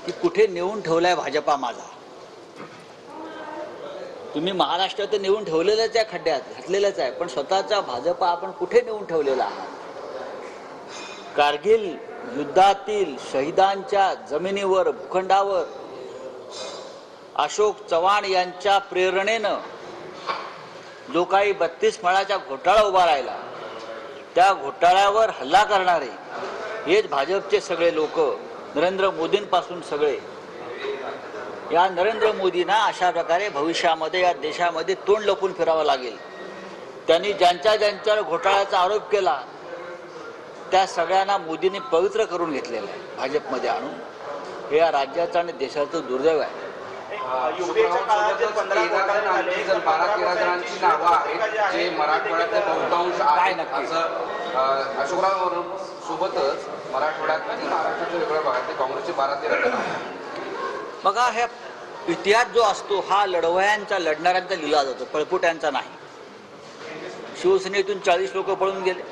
की कुठे नेऊन ठेवलाय भाजपा माझा. तुम्ही महाराष्ट्रात नेऊन ठेवलेलंच आहे, खड्ड्यात घातलेलंच आहे, पण स्वतःचा भाजपा आपण कुठे नेऊन ठेवलेला आहात. कारगिल युद्धातील शहीदांच्या जमिनीवर, भूखंडावर अशोक चव्हाण यांच्या प्रेरणेनं जो काही 32 माळाचा घोटाळा उभा राहिला, त्या घोटाळ्यावर हल्ला करणारे हेच भाजपचे सगळे लोक, नरेंद्र मोदींपासून सगळे. या नरेंद्र मोदींना अशा प्रकारे भविष्यामध्ये या देशामध्ये तोंड लपून फिरावं लागेल. त्यांनी ज्यांच्यावर घोटाळ्याचा आरोप केला त्या सगळ्यांना मोदींनी पवित्र करून घेतलेलं आहे भाजपमध्ये आणून. हे या राज्याचं आणि देशाचं दुर्दैव आहे. युपीच्या काळात जे 15 घोटाळे झाले, 12-13 जणांची नावं आहेत जे मराठवाड्यातले बहुतांश आहेत असं अशोकराव सोबतच मराठवाड्यात महाराष्ट्राच्या वेगळ्या भागातले काँग्रेसचे 12-13 जण आहेत. बघा, ह्या इतिहास जो असतो हा लढवयांचा, लढणाऱ्यांचा लिहिला जातो, पळपुट्यांचा नाही. शिवसेनेतून 40 लोक पळून गेले,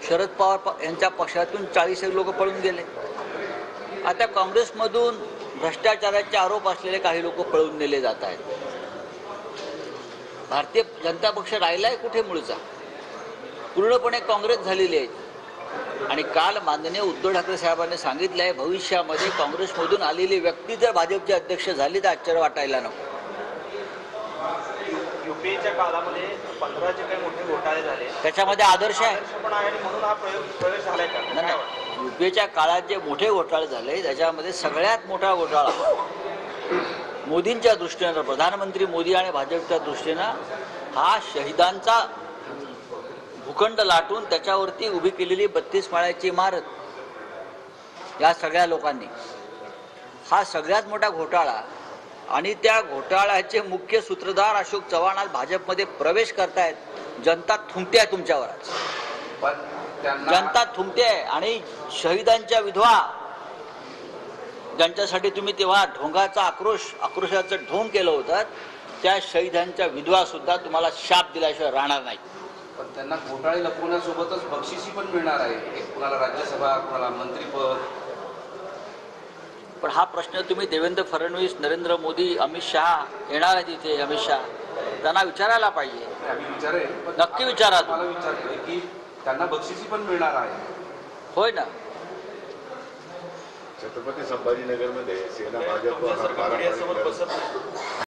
शरद पवार यांच्या पक्षातून 40 लोक पळून गेले. आता काँग्रेसमधून भ्रष्टाचाराचे आरोप असलेले काही लोक पळून नेले जात आहेत. भारतीय जनता पक्ष राहिलाय कुठे मूळचा? पूर्णपणे काँग्रेस झालेली आहे. आणि काल माननीय उद्धव ठाकरे साहेबांनी सांगितलं आहे, भविष्यामध्ये काँग्रेसमधून आलेली व्यक्ती जर भाजपचे अध्यक्ष झाली तर आश्चर्य वाटायला नको. युपीच्या काळामध्ये 15 जे काही मोठे घोटाळे झाले त्याच्यामध्ये आदर्श आहे पण आहे, म्हणून हा प्रवेश झालाय का? नाही, युपीच्या काळात जे मोठे घोटाळे झाले त्याच्यामध्ये सगळ्यात मोठा घोटाळा मोदींच्या दृष्टीनं, प्रधानमंत्री मोदी आणि भाजपच्या दृष्टीनं हा शहीदांचा भूखंड लाटून त्याच्यावरती उभी केलेली 32 माळ्याची इमारत. या सगळ्या लोकांनी हा सगळ्यात मोठा घोटाळा, आणि त्या घोटाळ्याचे मुख्य सूत्रधार अशोक चव्हाण आज भाजपमध्ये प्रवेश करतायत. जनता थुंकते आहे तुमच्यावरच, जनता थुंकते आहे. आणि शहीदांच्या विधवा ज्यांच्यासाठी तुम्ही तेव्हा ढोंगाचा आक्रोशाचं ढोंग केलं होतं, त्या शहीदांच्या विधवा सुद्धा तुम्हाला शाप दिल्याशिवाय राहणार नाही. पण त्यांना घोटाळे लपवण्यासोबतच बक्षिसी पण मिळणार आहे, कुणाला राज्यसभा, कुणाला मंत्रीपद. पण हा प्रश्न तुम्ही देवेंद्र फडणवीस, नरेंद्र मोदी, अमित शहा येणार आहे तिथे, अमित शहा त्यांना विचारायला पाहिजे. आम्ही विचारेल, नक्की विचारा. मला विचारले की त्यांना बक्षिसी पण मिळणार आहे. होय ना. छत्रपती संभाजीनगरमध्ये सेना भाजप